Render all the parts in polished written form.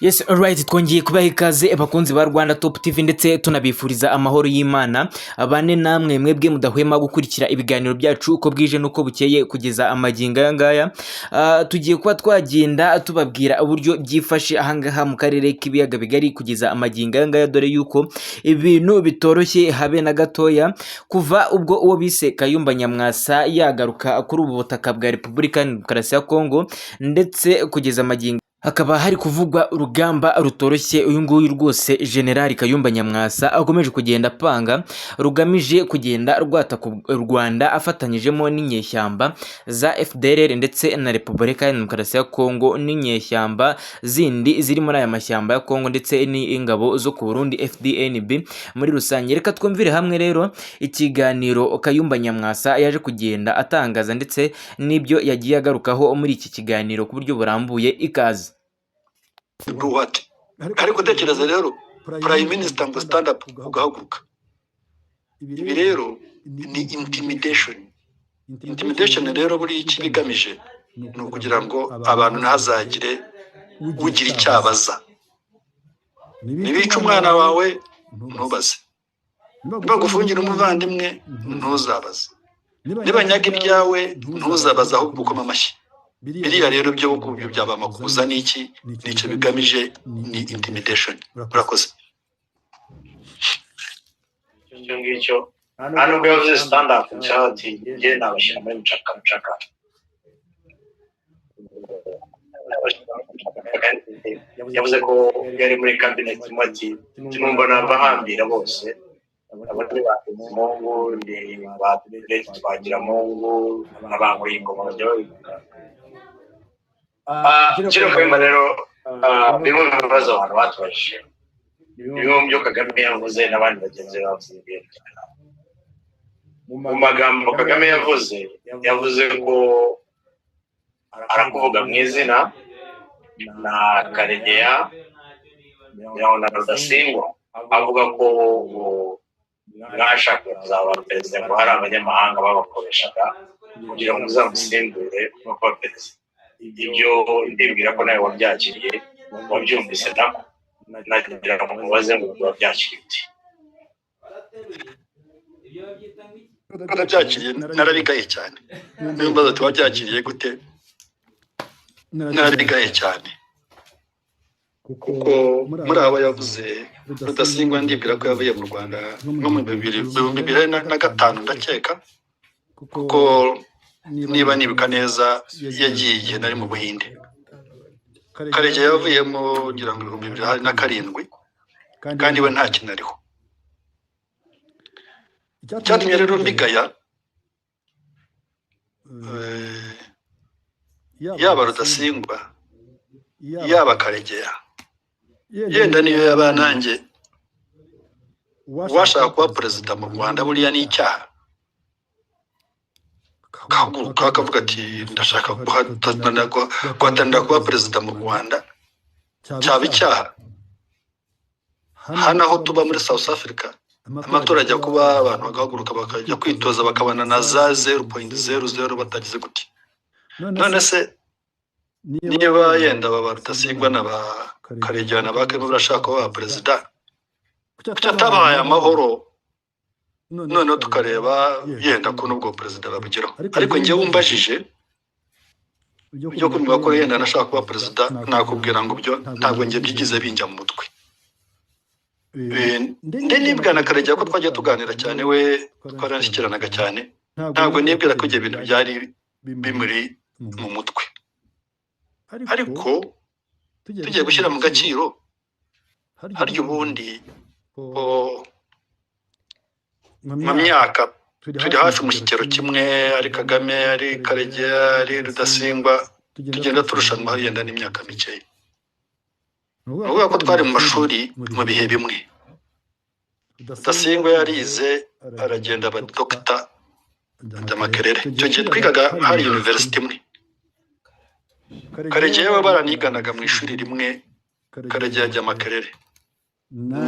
Yes, alright, twongeye kubaha ikaze bakunzi ba Rwanda Top TV ndetse tunabifuriza amahoro y'Imana abane namwe mwebwe mudahwema gukurikira ibiganiro byacu uko bwije nuko bukeye kugeza amagingo aya ngaya. Tugiye kuba twagenda tubabwira uburyo byifashe ahangaha mu karere k'ibiyaga bigari kugeza amagingo aya ngaya, dore yuko ibintu bitoroshye habe na gatoya kuva ubwo uwo bise Kayumba Nyamwasa yagaruka kuri ubu butaka bwa Repubulika ya Demokarasi ya Kongo, ndetse kugeza amagingo hakaba hari kuvugwa urugamba rutoroshye uyu nguyu rwose General Kayumba Nyamwasa akomeje kugenda apanga rugamije kugenda rwataka u Rwanda afatanyijemo n'inyeshyamba za FDLR ndetse na Repubulika ya Demokarasi ya Kongo n'inyeshyamba zindi ziri muri aya mashyamba ya Kongo ndetse n'ingabo zo ku Burundi FDNB muri rusange. Reka twumvire hamwe rero ikiganiro Kayumba Nyamwasa yaje kugenda atangaza ndetse n'ibyo yagiye agarukaho muri iki kiganiro ku buryo burambuye. Ikaze. What? Ariko tekereza rero Prime Minister ngo stand up ugahaguruka. Ibi rero ni intimidation rero buri iki bigamije ni ukugira ngo abantu ntazagire ugira icyabaza. Nibica umwana wawe ntubaze, nibagufungira umuvandimwe ntuzabaze, nibanyaga ibyawe ntuzabaze ahubwo ukoma amashyi. Biriya rero byo byaba amakuza n'iki nico bigamije ni intimidation. Urakoze icyo ngicyo hano ubwo yavuze stand up cyati nge nabashyira muri mucaka yavuze ko yari muri cabinet mati numva nabahambira bose abandi Mungu ni ba President bagira Mungu n'abanguye ingoma bajya kino Kayumba rero bimwe mu bibazo abantu batubajije bimwe mu byo Kagame yavuze n'abandi bagenzi bavuze. Mu magambo Kagame yavuze ko arakuvuga mu izina na Karegeya na Rudasingwa, avuga ko mwashaka kuzaba perezida ngo hari abanyamahanga babakoreshaga kugira ngo uzamusimbure no kuba perezida. Ibyo ndibwira ko nawe wabyakiriye wabyumvise nako nagira ngo mubaze ngo wabyakiriye uti. narabyakiriye, narabigaye cyane. Nimbaza tuwabyakiriye gute? Narabigaye cyane kuko muri aba yavuze Rudasingwa ndibwira ko yavuye mu Rwanda nko mu 2005 ndakeka, kuko niba nibuka neza yagiye nari mu Buhinde. Karegeya yavuyemo ngira ngo 2007 kandi we nta kintu ariho. Cyatumye rero mbigaya yaba Rudasingwa yaba Karegeya, yenda niyo yaba nanjye washaka kuba perezida mu Rwanda buriya ni icyaha. Kavuga ati ndashaka guhatanira kuba perezida mu Rwanda, cyaba icyaha. Hano aho tuba muri South Africa amatora ajya kuba abantu bagahaguruka bakajya kwitoza bakabana na za 0.00 batagize gute. None se niba yenda baba Rudasingwa na ba Karegeya na Kayumba barashaka kuba perezida, cyatabaye amahoro none tukareba yenda ko nubwo perezida babugeraho. Ariko njye wumbajije byo kumva ko yenda nashaka kuba perezida, nakubwira ngo byo ntabwo njye byigize binjya mu mutwe. Nibwira na Karegeya ko twajya tuganira cyane, we twarashyikiranaga cyane, ntabwo nibwira ko ibyo bintu byari bimuri mu mutwe. Ariko tugiye gushyira mu gaciro, harya ubundi mu myaka turi hafi mu kigero kimwe, ari Kagame ari Karegeya ari Rudasingwa, tugenda turushanwa yenda n'imyaka mikeya. Uvuga ko twari mu mashuri mu bihe bimwe. Rudasingwa yarize aragenda aba Dr. Makerere, icyo gihe twigaga hari university imwe. Karegeya we baraniganaga mu ishuri rimwe, Karegeya ajya Makerere,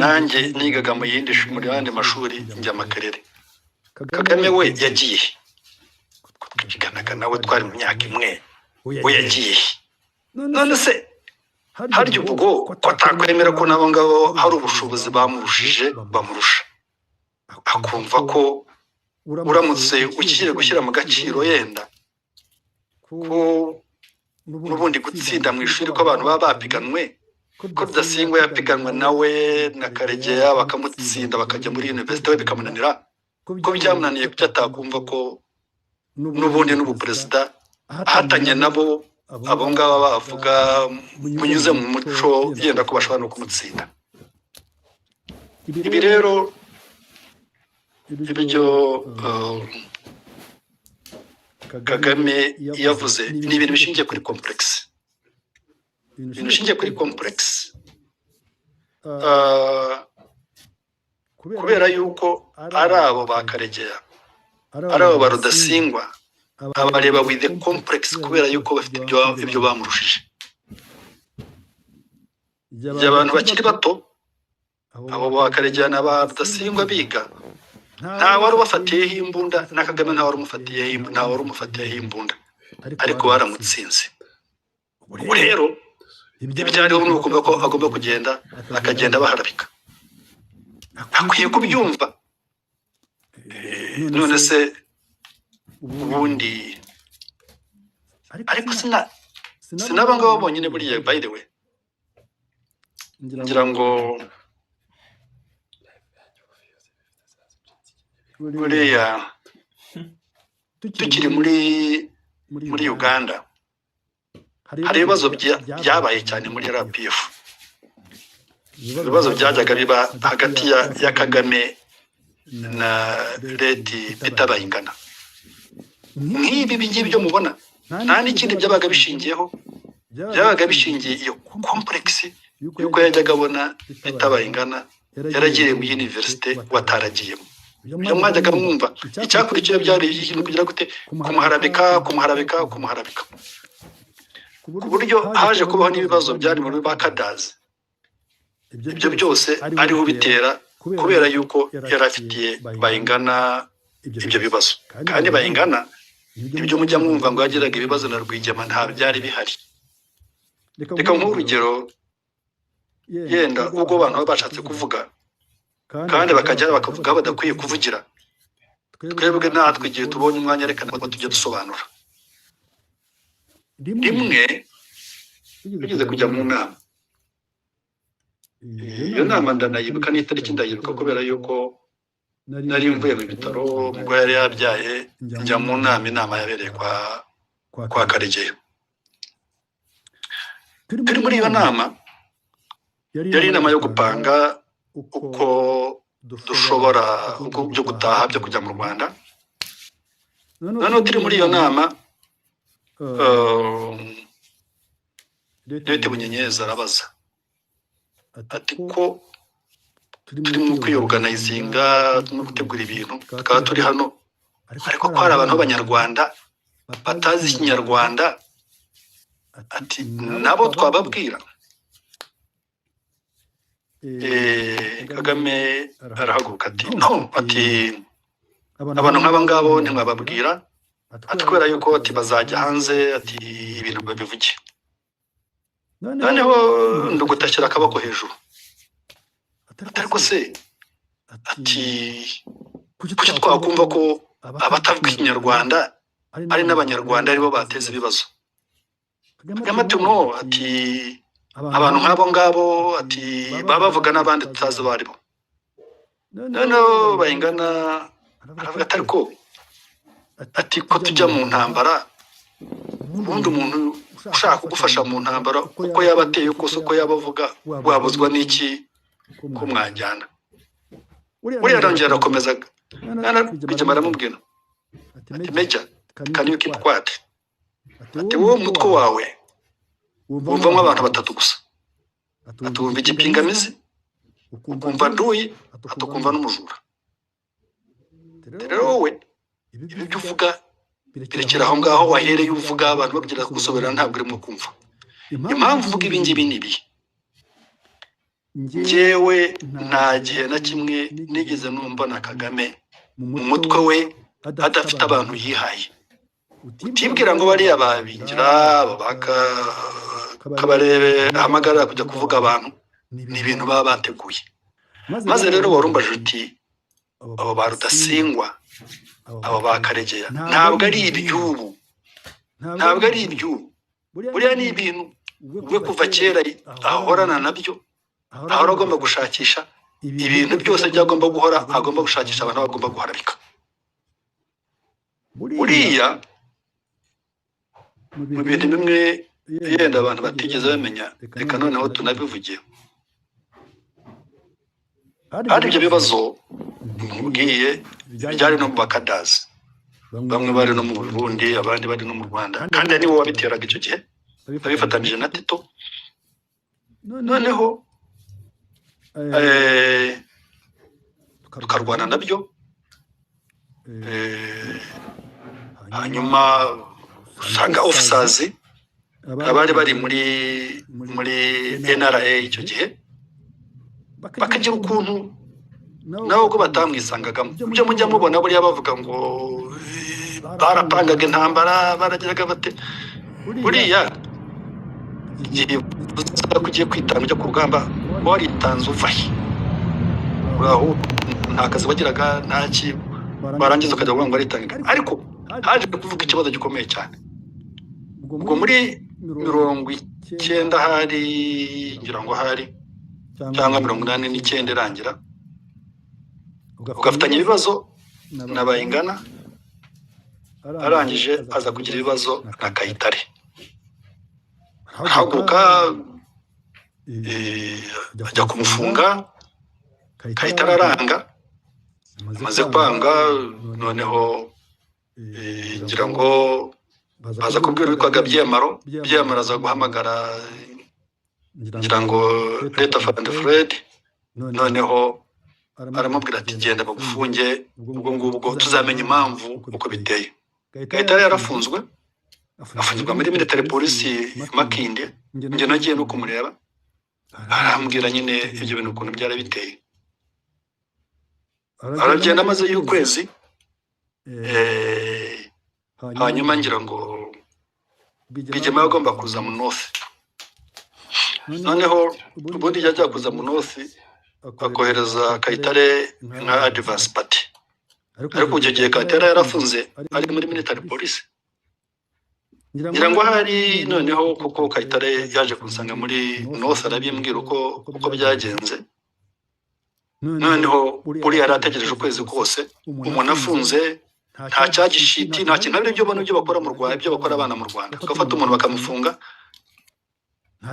nanjye nigaga mu yindi muri yandi mashuri njya Makerere. Kagame we yagiye twiganaga nawe twari mu myaka imwe, we yagiye. None se harya ubwo ko atakwemera ko nabo ngabo hari ubushobozi bamurusha akumva ko uramutse ukiri gushyira mu gaciro yenda ko n'ubundi gutsinda mu ishuri ko abantu baba bapiganwe ko Rudasingwa yapiganwa nawe na Karegeya bakamutsinda bakajya muri university we bikamunanira ko byamunaniye kuko atakumva ko n'ubundi n'ubuperezida ahatanye nabo abo ngaba bavuga munyuze mu muco yenda ko bashobora no kumutsinda. Ibi rero ibyo Kagame yavuze ni ibintu bishingiye kuri complex kubera yuko ari abo ba Karegeya ari abo ba Rudasingwa abareba with the complex kubera yuko bafite ibyo bamurushije. Abantu bakiri bato abo ba Karegeya na ba Rudasingwa biga nta wari ubafatiyeho imbunda na Kagame nta wari umufatiyeho imbunda ariko baramutsinze. Ubu rero ibyariho ni ukuvuga ko agomba kugenda akagenda baharabika akwiye kubyumva. None se ubundi ariko sinaba ngabo bonyine buriya by the way ngira ngo buriya tukiri muri Uganda hari ibibazo byabaye cyane muri RPF, ibibazo byajyaga biba hagati ya Kagame na Lady Peter Bayingana. Nk'ibi bingibi byo mubona nta n'ikindi byabaga bishingiyeho, byabaga bishingiye iyo complex yuko yajyaga abona Peter Bayingana yaragiye mu university wataragiyemo. Ibyo mwajyaga mwumva icyakurikiye byari ikintu kugira gute kumuharabika ku buryo haje kubaho n'ibibazo byari muri bakadazi. Ibyo byose ariho bitera kubera yuko yarafitiye Bayingana ibyo bibazo, kandi Bayingana ibyo mujya mwumva ngo yagiraga ibibazo na Rwigema nta byari bihari. Reka nk'urugero yenda ubwo abantu baba bashatse kuvuga kandi bakajya bakavuga badakwiye kuvugira, twebwe natwe igihe tubonye umwanya reka natwe tujye dusobanura. Rimwe tugeze kujya mu nama, iyo nama ndanayibuka n'itariki ndayibuka kubera yuko nari mvuye mu bitaro ubwo yari yabyaye njya mu inama yabereye kwa Karegeya. Turi muri iyo nama yari inama yo gupanga uko dushobora byo gutaha byo kujya mu Rwanda. Noneho turi muri iyo nama Leta Bunyenyezi arabaza ati ko turi mu kwiyorganizinga no gutegura ibintu tukaba turi hano ariko ko hari abantu b'Abanyarwanda batazi Ikinyarwanda, ati nabo twababwira. Kagame arahaguruka ati no, ati abantu nk'aba ngabo ntimwababwira, ati kubera yuko ati bazajya hanze, ati ibintu babivuge. Noneho ndugutashyira akaboko hejuru ariko se ati kuki twakumva ko abatavuga Ikinyarwanda ari n'Abanyarwanda aribo bateza ibibazo. Kagame ati no, ati abantu nk'abo ngabo ati baba bavuga n'abandi tutazi abo aribo. Noneho Bayingana aravuga ati ariko ati ko tujya mu ntambara, ubundi umuntu ushaka kugufasha mu ntambara uko yaba ateye kose uko yaba avuga wabuzwa n'iki ko mwajyana. Uriya arongera arakomeza Rwigema aramubwira ati Major, can you keep quiet? Ati wowe umutwe wawe wumvamo abantu batatu gusa, ati wumva igipingamizi, ukumva nduyi, ati ukumva n'umujura. Rero wowe ibi byo uvuga birekera aho ngaho wahereye uvuga abantu babyira gusoberana ntabwo urimo kumva. Impamvu uvuga ibi ngibi ni ibi: njyewe nta gihe na kimwe nigeze numva na Kagame mu mutwe we adafite abantu yihaye. Utibwira ngo bariya babingira kabarebe hamagarira kujya kuvuga abantu ni ibintu baba bateguye. Maze rero warumbaje uti abo ba Rudasingwa abo ba Karegeya ntabwo ari iby'ubu, ntabwo ari iby'ubu, buriya ni ibintu we kuva kera ahorana nabyo, ahora agomba gushakisha ibintu byose byagomba guhora, agomba gushakisha abantu bagomba guharabika. Buriya mu bintu bimwe yenda abantu batigeze bamenya, reka noneho tunabivugiye. Hari ibyo bibazo mubwiye byari no mu bakadazi, bamwe bari no mu Burundi, abandi bari no mu Rwanda, kandi ari wowe wabiteraga icyo gihe babifatanije na Tito. Noneho tukarwana nabyo, hanyuma usanga officers abari bari muri NRA icyo gihe bakagira ukuntu nawe ubwo batamwisangagamo. Ibyo mujya mubona buriya bavuga ngo barapangaga intambara, baragiraga bate, buriya igihe ugiye kwitanga ujya ku rugamba waritanze uvahe, uraho nta kazi bagiraga, nta kintu, barangiza ukajya kuvuga ngo aritange. Ariko haje kuvuga ikibazo gikomeye cyane ubwo muri 90 hari ngira ngo hari cyangwa 89 irangira, ugafatanya ibibazo na Bayingana, arangije aza kugira ibibazo na Kayitare, haguruka ajya kumufunga. Kayitare aranga, amaze kwanga noneho ngira ngo baza kubwira witwaga Byemaro aza guhamagara ngira ngo Leta Fund Fred, noneho aramubwira ati genda bagufunge, ubwo ngubwo tuzamenya impamvu uko biteye. Kayitare yarafunzwe, afungirwa muri military police Makinde, njye nagiye no kumureba, arambwira nyine ibyo bintu ukuntu byari biteye. Aragenda amaze y'ukwezi, hanyuma ngira ngo Rwigema agomba kuza mu North. Noneho ubundi yajya kuza mu North akohereza Kayitare nka advance party, ariko icyo gihe Kayitare yarafunze ari muri military police. Ngira ngo hari noneho kuko Kayitare yaje kunsanga muri North arabimbwira uko byagenze. Noneho uri yarategereje ukwezi kose, umuntu afunze nta cyagishiti, nta kintu ari byo bano byo bakora mu Rwanda, ibyo bakora abana mu Rwanda, gafata umuntu bakamufunga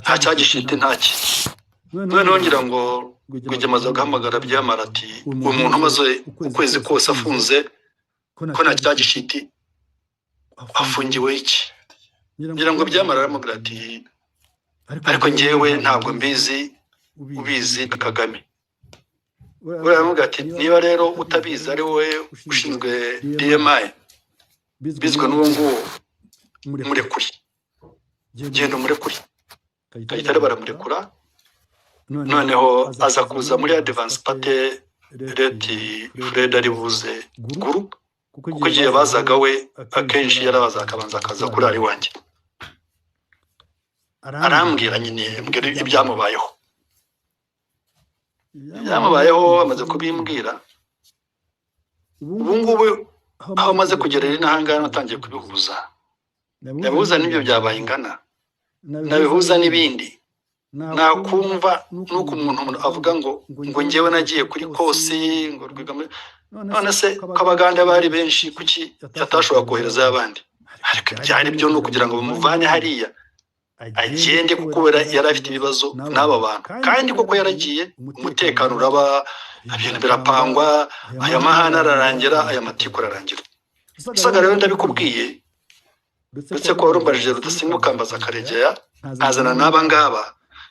nta cyagishiti ntaki. Noneho ngira ngo Rwigema aza guhamagara Byamara ati umuntu umaze ukwezi kose afunze ko nta cyagishiti afungiwe iki? Ngira ngo Byamara aramubwira ati ariko njyewe ntabwo mbizi, ubizi Kagame. Uramubwira ati niba rero utabizi ari wowe ushinzwe DMI, bizwe n'uwo nguwo, murekure, genda umurekure. Kayitare baramurekura, noneho aza kuza muri advance party Leta Fred ari buze guru, kuko igihe bazaga we akenshi yarabaza akabanza akaza kurara iwanjye. Arambwira nyine mbwira ibyamubayeho. Amaze kubimbwira, ubu ngubu aho amaze kugera ari n'ahangana natangiye kubihuza, nabihuza n'ibyo bya Bayingana, nabihuza n'ibindi. Nakumva nuko umuntu avuga ngo njyewe nagiye kuri kosi ngo Rwigema, none se kabaganda bari benshi kuki yatashobora kohereza abandi? Ariko byari byo no kugira ngo bamuvane hariya agende, kuko yari afite ibibazo n'aba bantu, kandi koko yaragiye, umutekano uraba, ibintu birapangwa, aya mahana ararangira, aya matiku ararangira. Usaga rero ndabikubwiye, ndetse ko warumbajije Rudasingwa ukambaza Karegeya, nkazana n'aba ngaba,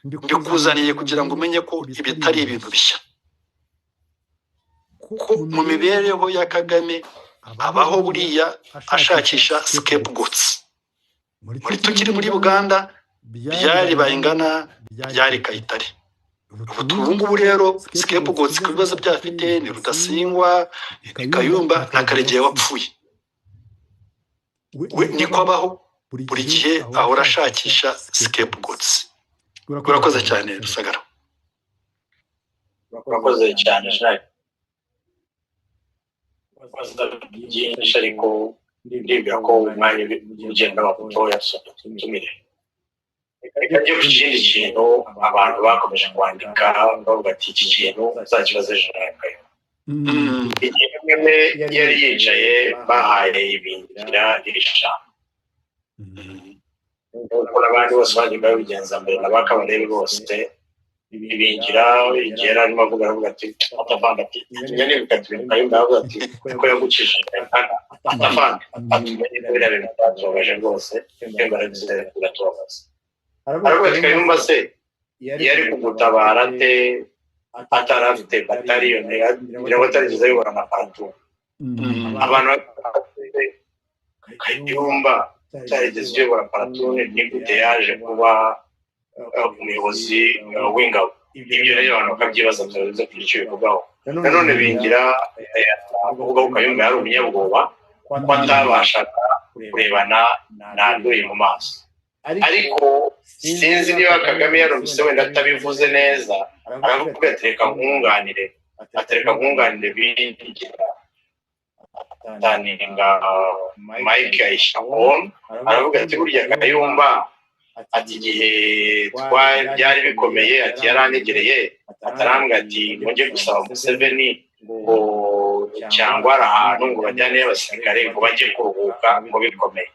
mbikuzaniye kugira ngo umenye ko ibi atari ibintu bishya. Ko mu mibereho ya Kagame abaho buriya ashakisha scapegoats. Muri tukiri muri Uganda byari Bayingana, byari Kayitare. Ubu ngubu rero scapegoats ku bibazo byafite ni Rudasingwa, ni Kayumba na Karegeya wapfuye. We niko abaho, buri gihe ahora ashakisha scapegoats. Urakoze cyane Rusagara. urakoze cyane Jean. byinshi ariko ndibwira ko umwanya ugenda mutoya tumire. Reka njye ku kindi kintu abantu bakomeje kwandika bavuga ati iki kintu uzakibaze Jean Kayumba. Igihe kimwe yari yicaye bahaye ibingira ijambo nk'uko n'abandi bose bagiye babigenza mbere n'abakabarebe bose ibingira igihe yari arimo avuga ati atavanga ati nyine bikatubika Kayumba avuga ati ko yagukije atavanga atumenye ko biriya bintu byatubabaje rwose twembi arabize biratubabaza. Aravuga ati Kayumba se yari kugutabara ate atari afite bataliyoni ngira batarigeze ayobora amapantaro. Abantu Kayumba tarigeze ayobora amapantaro ni gute yaje kuba umuyobozi w'ingabo. Ibyo rero abantu bakabyibaza turabize ku icyo bivugaho. Nanone bingira avuga ko Kayumba yari umunyabwoba ko atabashaga kurebana nanduye mu maso. Ariko sinzi niba Kagame yarumvise wenda atabivuze neza aravuga atereka nkunganire bingira ataninga Mike Aishakon aravuga ati burya Kayumba ati igihe byari bikomeye ati yaranegereye atarambwa ati mujye gusaba Museveni ngo cyangwa ahantu ngo bajyane abasirikare ngo bajye kuruhuka ngo bikomeye.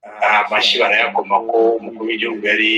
Amashyi barayakoma ko umukuru w'igihugu yari